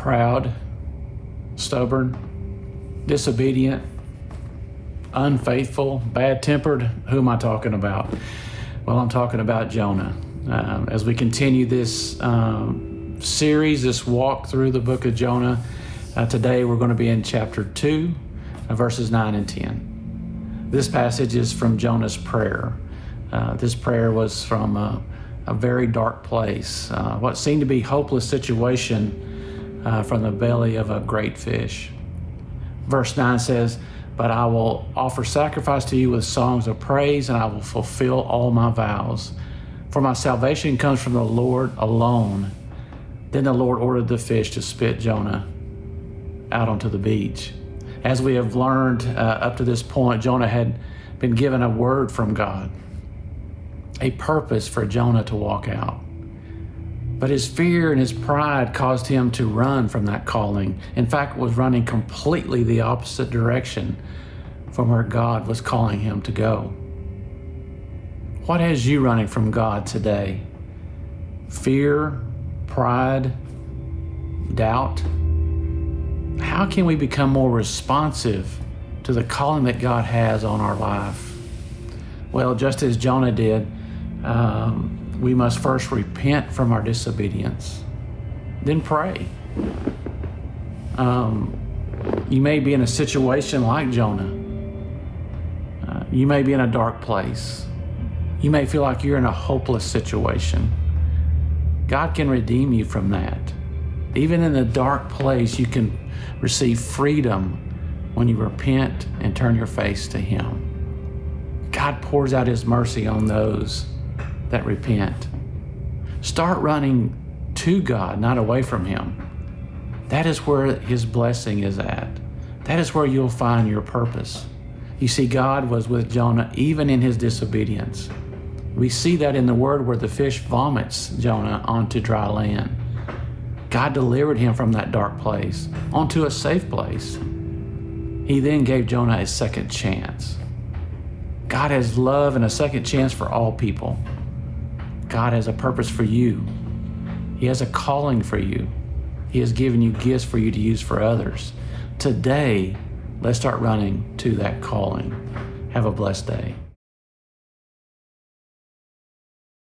proud, stubborn, disobedient, unfaithful, bad-tempered? Who am I talking about? Well, I'm talking about Jonah. As we continue this series, this walk through the book of Jonah, today we're going to be in chapter 2, verses 9 and 10. This passage is from Jonah's prayer. This prayer was from a very dark place, what seemed to be hopeless situation from the belly of a great fish. Verse 9 says, "But I will offer sacrifice to you with songs of praise, and I will fulfill all my vows. For my salvation comes from the Lord alone." Then the Lord ordered the fish to spit Jonah out onto the beach. As we have learned up to this point, Jonah had been given a word from God, a purpose for Jonah to walk out. But his fear and his pride caused him to run from that calling. In fact, was running completely the opposite direction from where God was calling him to go. What has you running from God today? Fear, pride, doubt? How can we become more responsive to the calling that God has on our life? Well, just as Jonah did, we must first repent from our disobedience, then pray. You may be in a situation like Jonah. You may be in a dark place. You may feel like you're in a hopeless situation. God can redeem you from that. Even in the dark place, you can receive freedom when you repent and turn your face to Him. God pours out His mercy on those that repent. Start running to God, not away from Him. That is where His blessing is at. That is where you'll find your purpose. You see, God was with Jonah even in his disobedience. We see that in the Word where the fish vomits Jonah onto dry land. God delivered him from that dark place onto a safe place. He then gave Jonah a second chance. God has love and a second chance for all people. God has a purpose for you. He has a calling for you. He has given you gifts for you to use for others. Today, let's start running to that calling. Have a blessed day.